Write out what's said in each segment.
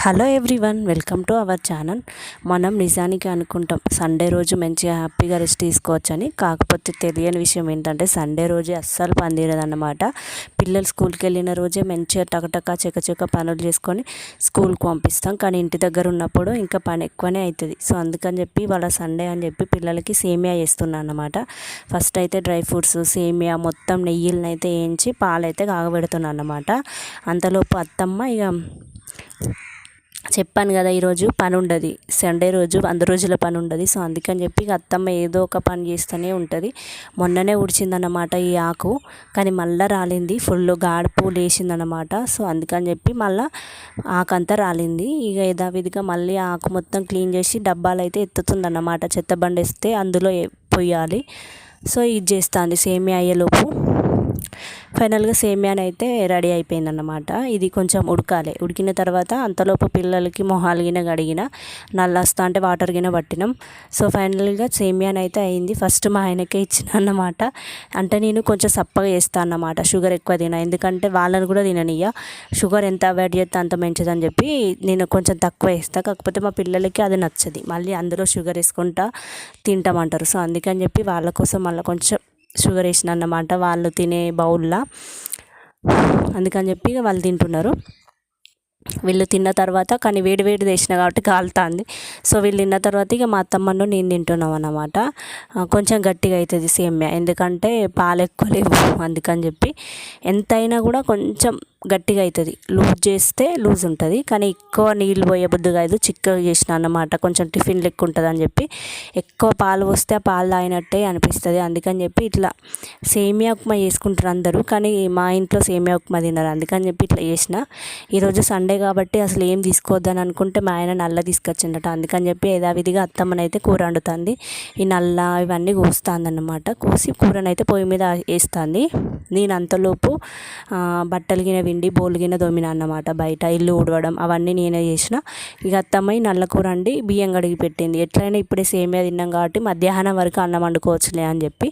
Hello everyone, welcome to our channel. మనం నిజానికి అనుకుంటాం సండే రోజు మంచిగా హ్యాపీగా రెస్ట్ తీసుకోవచ్చని. కాకపోతే తెలియని విషయం ఏంటంటే సండే రోజే అస్సలు పని తీరదన్నమాట. పిల్లలు స్కూల్కి వెళ్ళిన రోజే మంచిగా టకటక చకచక పనులు చేసుకొని స్కూల్కి పంపిస్తాం. కానీ ఇంటి దగ్గర ఉన్నప్పుడు ఇంకా పని ఎక్కువనే అవుతుంది. సో అందుకని చెప్పి వాళ్ళ సండే అని చెప్పి పిల్లలకి సేమియా చేస్తున్నాను అన్నమాట. ఫస్ట్ అయితే డ్రై ఫ్రూట్స్, సేమియా మొత్తం నెయ్యిలను అయితే వేయించి పాలైతే కాగబెడుతున్నాను అన్నమాట. అంతలోపు అత్తమ్మ ఇక చెప్పాను కదా, ఈరోజు పని ఉండదు, సండే రోజు 100 రోజుల పని ఉండదు. సో అందుకని చెప్పి అత్తమ్మ ఏదో ఒక పని చేస్తూనే ఉంటుంది. మొన్ననే ఉడిచిందన్నమాట ఈ ఆకు, కానీ మళ్ళీ రాలింది, ఫుల్ గాడుపు లేచిందన్నమాట. సో అందుకని చెప్పి మళ్ళీ ఆకంతా రాలింది. ఇక యథావిధిగా మళ్ళీ ఆకు మొత్తం క్లీన్ చేసి డబ్బాలు అయితే ఎత్తుతుందన్నమాట. చెత్త బండి వేస్తే అందులో పొయ్యాలి. సో ఇది చేస్తుంది సేమియా అయ్యేలోపు. ఫైనల్గా సేమియాని అయితే రెడీ అయిపోయిందన్నమాట. ఇది కొంచెం ఉడకాలి. ఉడికిన తర్వాత అంతలోపు పిల్లలకి మొహాలు గిన కడిగిన, నల్లొస్తా అంటే వాటర్ గిన పట్టినాం. సో ఫైనల్గా సేమియాని అయితే అయింది. ఫస్ట్ మా ఆయనకే ఇచ్చిన అన్నమాట. అంటే నేను కొంచెం సప్పగా చేస్తాను అన్నమాట, షుగర్ ఎక్కువ తిన, ఎందుకంటే వాళ్ళని కూడా తిననియ్య. షుగర్ ఎంత అవాయిడ్ చేస్తే అంత మంచిదని చెప్పి నేను కొంచెం తక్కువ వేస్తాను. కాకపోతే మా పిల్లలకి అది నచ్చది, మళ్ళీ అందులో షుగర్ వేసుకుంటా తింటామంటారు. సో అందుకని చెప్పి వాళ్ళ కోసం మళ్ళీ కొంచెం షుగర్ వేసిన అన్నమాట వాళ్ళు తినే బౌల్లో. అందుకని చెప్పి వాళ్ళు తింటున్నారు. వీళ్ళు తిన్న తర్వాత, కానీ వేడి వేడి వేసిన కాబట్టి కాలుతుంది. సో వీళ్ళు తిన్న తర్వాత ఇక మా అత్తమ్మను నేను తింటున్నాం అన్నమాట. కొంచెం గట్టిగా అవుతుంది సేమ్యా, ఎందుకంటే పాలు ఎక్కువ లేవు. అందుకని చెప్పి ఎంతైనా కూడా కొంచెం గట్టిగా అవుతుంది. లూజ్ చేస్తే లూజ్ ఉంటుంది, కానీ ఎక్కువ నీళ్ళు పోయే బుద్ధి కాదు, చిక్కగా చేసిన అన్నమాట. కొంచెం టిఫిన్ లెక్క ఉంటుంది అని చెప్పి ఎక్కువ పాలు పోస్తే ఆ పాలు తాగినట్టే అనిపిస్తుంది. అందుకని చెప్పి ఇట్లా సేమియా ఉప్మా చేసుకుంటారు అందరూ, కానీ మా ఇంట్లో సేమియా ఉప్మా తినరు. అందుకని చెప్పి ఇట్లా చేసిన. ఈరోజు సండే కాబట్టి అసలు ఏం తీసుకోవద్దని అనుకుంటే మా ఆయన నల్ల తీసుకొచ్చిండట. అందుకని చెప్పి యథావిధిగా అత్తమ్మనైతే కూర వండుతుంది. ఈ నల్ల ఇవన్నీ కోస్తుంది అన్నమాట. కోసి కూరనైతే పొయ్యి మీద వేస్తుంది. నేను అంతలోపు బట్టలు గిన విండి బోలు గిన దోమిన అన్నమాట. బయట ఇల్లు ఊడవడం అవన్నీ నేనే చేసిన. ఇక అత్తమ్మ నల్ల కూర వండి బియ్యం కడిగి పెట్టింది. ఎట్లయినా ఇప్పుడే సేమియా తిన్నాం కాబట్టి మధ్యాహ్నం వరకు అన్నం వండుకోవచ్చులే అని చెప్పి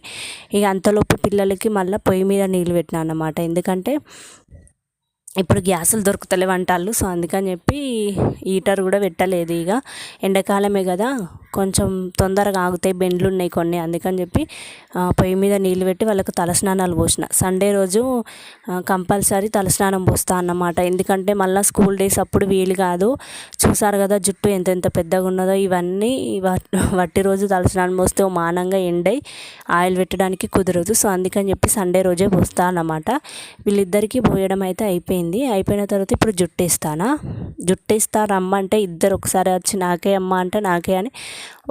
ఇక అంతలోపు పిల్లలకి మళ్ళీ పొయ్యి మీద నీళ్ళు పెట్టినా అన్నమాట. ఎందుకంటే ఇప్పుడు గ్యాసులు దొరుకుతలేవు అంటాళ్ళు. సో అందుకని చెప్పి హీటర్ కూడా పెట్టలేదు. ఇక ఎండాకాలమే కదా, కొంచెం తొందరగా ఆగుతాయి, బెండ్లు ఉన్నాయి కొన్ని. అందుకని చెప్పి పొయ్యి మీద నీళ్ళు పెట్టి వాళ్ళకు తలస్నానాలు పోసిన. సండే రోజు కంపల్సరీ తలస్నానం పోస్తా అన్నమాట. ఎందుకంటే మళ్ళీ స్కూల్ డేస్ అప్పుడు వీలు కాదు. చూసారు కదా జుట్టు ఎంత పెద్దగా ఉన్నదో. ఇవన్నీ వట్టి రోజు తలస్నానం పోస్తే మానంగా ఎండై ఆయిల్ పెట్టడానికి కుదరదు. సో అందుకని చెప్పి సండే రోజే పోస్తా అన్నమాట. వీళ్ళిద్దరికీ పోయడం అయితే అయిపోయిన తర్వాత ఇప్పుడు జుట్టేస్తా రమ్మంటే ఇద్దరు ఒకసారి వచ్చి నాకే అమ్మ అంటే నాకే అని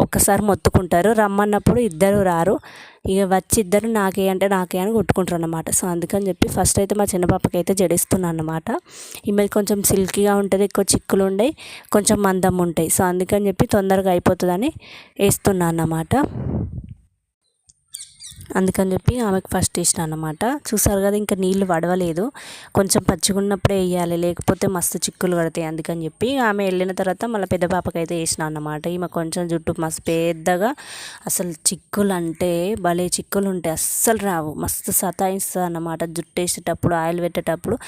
ఒక్కసారి మొత్తుకుంటారు. రమ్మన్నప్పుడు ఇద్దరు రారు. ఇక వచ్చి ఇద్దరు నాకే అంటే నాకే అని కొట్టుకుంటారు అన్నమాట. సో అందుకని చెప్పి ఫస్ట్ అయితే మా చిన్న పాపకి అయితే జడిస్తున్నాను అన్నమాట. ఈమె కొంచెం సిల్కీగా ఉంటుంది, ఎక్కువ చిక్కులు ఉంటాయి, కొంచెం మందం ఉంటాయి. సో అందుకని చెప్పి తొందరగా అయిపోతుందని వేస్తున్నాను అన్నమాట. అందుకని చెప్పి ఆమెకు ఫస్ట్ వేసిన అన్నమాట. చూసారు కదా, ఇంకా నీళ్ళు వడవలేదు, కొంచెం పచ్చిగా ఉన్నప్పుడే వేయాలి, లేకపోతే మస్తు చిక్కులు పడతాయి. అందుకని చెప్పి ఆమె వెళ్ళిన తర్వాత మళ్ళీ పెద్ద పాపకి అయితే వేసిన అన్నమాట. ఈమె కొంచెం జుట్టు మస్తు పెద్దగా, అసలు చిక్కులు అంటే భలే చిక్కులు ఉంటాయి, అస్సలు రావు, మస్తు సతాయిస్తుంది అన్నమాట జుట్టు వేసేటప్పుడు, ఆయిల్ పెట్టేటప్పుడు.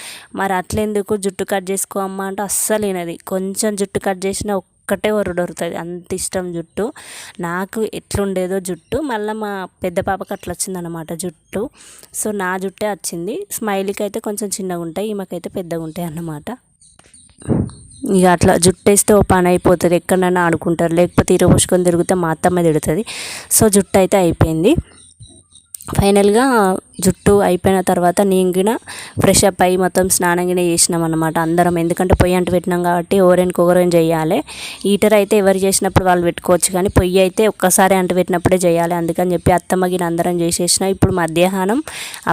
మరి అట్లెందుకు జుట్టు కట్ చేసుకో అమ్మ అంటే అస్సలు వినది. కొంచెం జుట్టు కట్ చేసిన ఒక్కటే ఒరుడొరుతుంది, అంత ఇష్టం జుట్టు. నాకు ఎట్లుండేదో జుట్టు, మళ్ళీ మా పెద్ద పాపకి అట్లా వచ్చిందనమాట జుట్టు. సో నా జుట్టే వచ్చింది. స్మైలీకి అయితే కొంచెం చిన్నగా ఉంటాయి, ఈమెకైతే పెద్దగా ఉంటాయి అన్నమాట. ఇక అట్లా జుట్టు వేస్తే ఓ పని అయిపోతుంది, ఎక్కడైనా ఆడుకుంటారు, లేకపోతే ఇరవోసుకొని తిరిగితే మా అత్తమ్మ తిడుతుంది. సో జుట్టు అయితే అయిపోయింది. ఫైనల్గా జుట్టు అయిపోయిన తర్వాత నేను గిన ఫ్రెష్ అప్ అయ్యి మొత్తం స్నానం గిన చేసినాం అన్నమాట అందరం. ఎందుకంటే పొయ్యి అంటు పెట్టినాం కాబట్టి ఒకరేం చేయాలి. హీటర్ అయితే ఎవరు చేసినప్పుడు వాళ్ళు పెట్టుకోవచ్చు, కానీ పొయ్యి అయితే ఒక్కసారి అంటు పెట్టినప్పుడే చేయాలి. అందుకని చెప్పి అత్తమ్మ గిన అందరం చేసేసిన. ఇప్పుడు మధ్యాహ్నం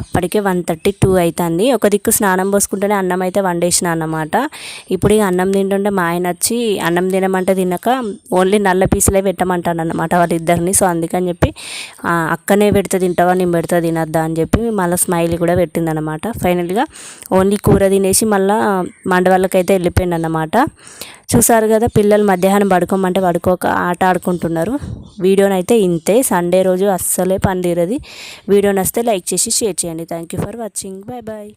అప్పటికే 1:32 అవుతుంది. ఒక దిక్కు స్నానం పోసుకుంటేనే అన్నం అయితే వండేసిన అన్నమాట. ఇప్పుడు ఇక అన్నం తింటుంటే మా ఆయన వచ్చి అన్నం తినమంటే తినక ఓన్లీ నల్ల పీసులే పెట్టమంటాను అన్నమాట వాళ్ళిద్దరిని. సో అందుకని చెప్పి అక్కనే పెడితే తింటావా, నేను పెడితే తినద్దా అని చెప్పి మళ్ళీ స్మైలీ కూడా పెట్టిందనమాట. ఫైనల్గా ఓన్లీ కూర తినేసి మళ్ళీ మండవాళ్ళకైతే వెళ్ళిపోయింది అన్నమాట. చూసారు కదా, పిల్లలు మధ్యాహ్నం పడుకోమంటే పడుకోక ఆట ఆడుకుంటున్నారు. వీడియోనైతే ఇంతే. సండే రోజు అస్సలే పని తీరది. వీడియో నచ్చితే లైక్ చేసి షేర్ చేయండి. Thank you for watching. Bye bye.